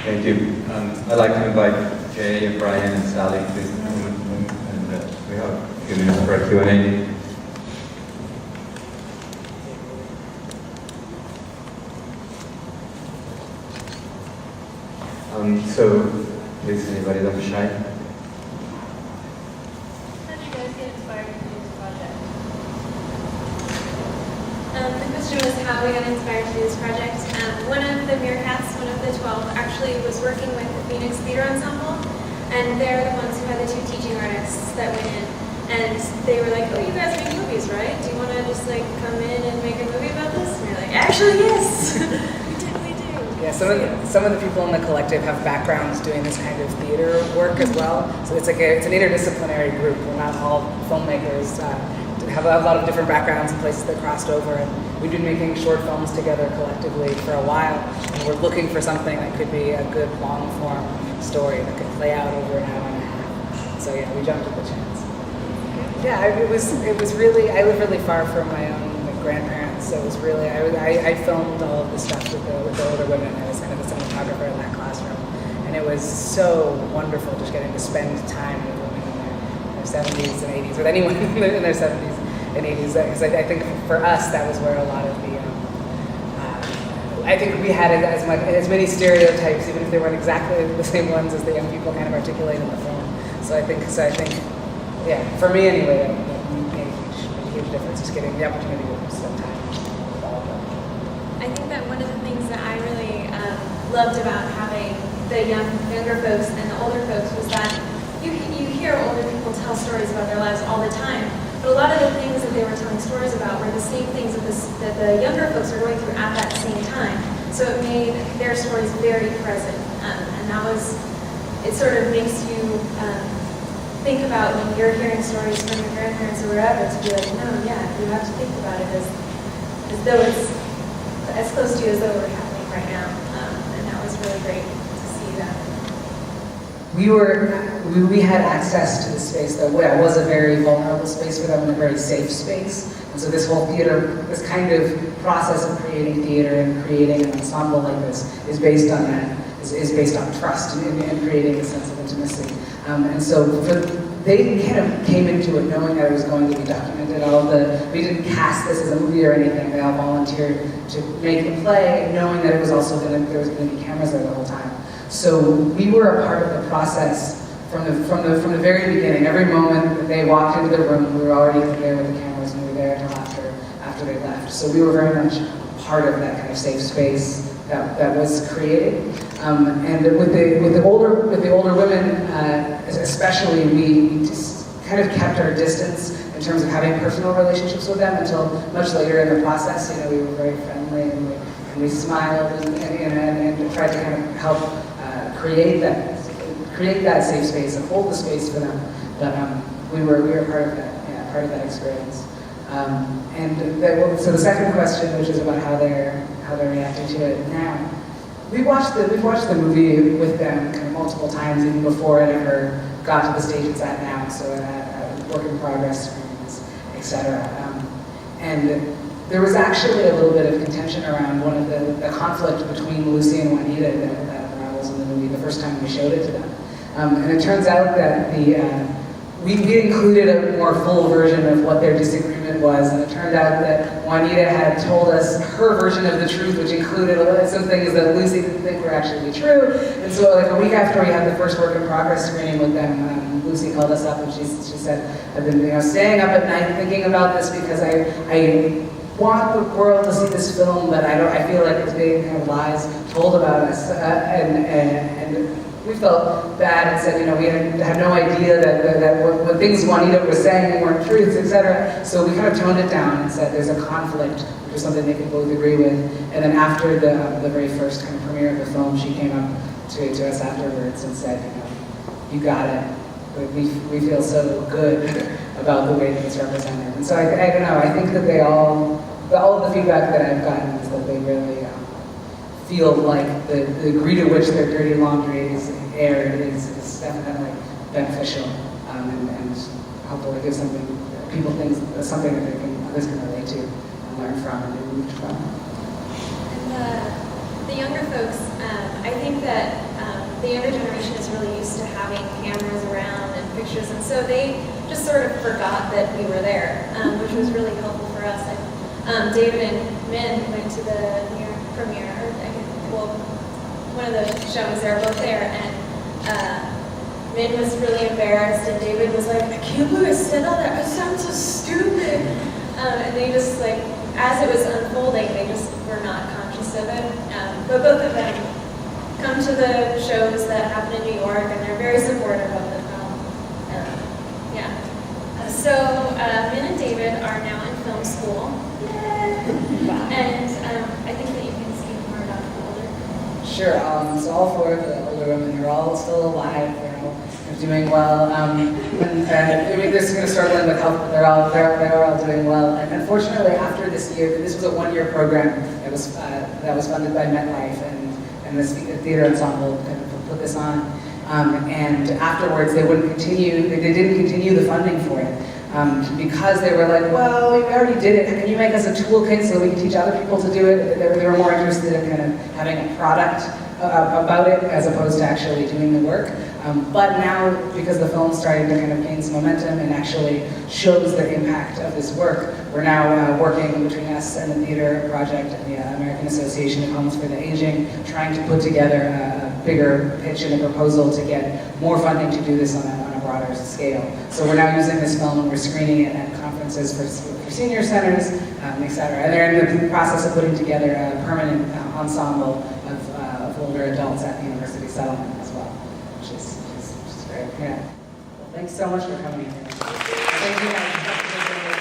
Thank you. I'd like to invite Jay and Brian and Sally to come and we have a few minutes for a Q&A. So, please, anybody don't be shy. How did you guys get inspired to do this project? The question was how we got inspired to do this project. One of the Meerkats, one of the 12, actually was working with the Phoenix Theater Ensemble, and they're the ones who had the 2 teaching artists that went in. And they were like, oh, you guys make movies, right? Do you want to just like come in and make a movie about this? And we're like, actually, yes! We do. Yeah, some of the people in the collective have backgrounds doing this kind of theater work as well. So it's an interdisciplinary group. We're not all filmmakers. Have a lot of different backgrounds and places that crossed over. And we've been making short films together collectively for a while. And we're looking for something that could be a good long-form story that could play out over an hour and a half. So yeah, we jumped at the chance. Yeah, it was really, I live really far from my own grandparents, so it was really, I filmed all of the stuff with the older women. I was kind of a cinematographer in that classroom, and it was so wonderful just getting to spend time with women in their 70s and 80s, with anyone in their 70s and 80s, because I think for us that was where a lot of the, I think we had as many stereotypes, even if they weren't exactly the same ones as the young people kind of articulate in the film. So I think, yeah, for me anyway, that made a huge difference, just getting the opportunity to spend time with all of them. I think that one of the things that I really loved about having the younger folks and the older folks was that you hear older people tell stories about their lives all the time, but a lot of the things that they were telling stories about were the same things that the younger folks were going through at that same time. So it made their stories very present, and that was, it sort of makes you think about when you're hearing stories from your grandparents or wherever, to be like, no, yeah, you have to think about it as though it's as close to you as though it were happening right now. And that was really great to see that. We had access to the space that was a very vulnerable space for them and a very safe space. And so this whole theater, this kind of process of creating theater and creating an ensemble like this is based on that, is based on trust and creating a sense of intimacy. And so they kind of came into it knowing that it was going to be documented. We didn't cast this as a movie or anything. They all volunteered to make the play, knowing that it was also there was going to be cameras there the whole time. So we were a part of the process from the very beginning. Every moment that they walked into the room, we were already there with the cameras, and we were there until after they left. So we were very much part of that kind of safe space that was created. And with the older women, especially, we just kind of kept our distance in terms of having personal relationships with them until much later in the process. You know, we were very friendly and we smiled and tried to kind of help create that safe space and hold the space for them. But we were part of that experience. So the second question, which is about how they're reacting to it now. We've watched the movie with them kind of multiple times, even before it ever got to the stage it's at now. So work in progress screens, etc. And there was actually a little bit of contention around one of the conflict between Lucy and Juanita that unravels in the movie the first time we showed it to them. And it turns out that we included a more full version of what their disagreement was, and it turned out that Juanita had told us her version of the truth, which included some things that Lucy didn't think were actually true. And so like a week after we had the first work in progress screening with them, Lucy called us up and she said, I've been staying up at night thinking about this because I want the world to see this film, but I feel like it's being kind of lies told about us. And we felt bad and said, we had no idea that what things Juanita was saying weren't truths, etc. So we kind of toned it down and said there's a conflict, which was something they could both agree with. And then after the very first kind of premiere of the film, she came up to us afterwards and said, you got it. We feel so good about the way that it's represented. And so I don't know, I think that all of the feedback that I've gotten is that they really feel like the degree to which their dirty laundry is aired is definitely beneficial, and hopefully give people things, something that others can relate to and learn from and be moved from. And the younger folks, I think that the younger generation is really used to having cameras around and pictures, and so they just sort of forgot that we were there, which was really helpful for us. And David and Min went to the New York premiere, one of the showings, they were both there, and Min was really embarrassed, and David was like, I can't believe I said all that, I sound so stupid. And they just like, as it was unfolding, they just were not conscious of it. But both of them come to the shows that happen in New York, and they're very supportive of the film. So Min and David are now in film school. Yay! And I think that you can speak more about the older. Sure. So all four of the older women are all still alive. They're doing well. They're still struggling with health, but they're all doing well. And unfortunately, after this year, this was a one-year program that was funded by MetLife, and this theater ensemble kind of put this on. And afterwards, they didn't continue the funding for it. Because they were like, well, we already did it. Can you make us a toolkit so we can teach other people to do it? They were more interested in kind of having a product about it as opposed to actually doing the work. But now, because the film's starting to kind of gain some momentum and actually shows the impact of this work, we're now working between us and the Theater Project and the American Association of Homes for the Aging, trying to put together a bigger pitch and a proposal to get more funding to do this on a broader scale. So we're now using this film and we're screening it at conferences for senior centers, et cetera. And they're in the process of putting together a permanent ensemble of older adults at the University Settlement as well, which is great. Yeah. Well, thanks so much for coming here. Thank you guys.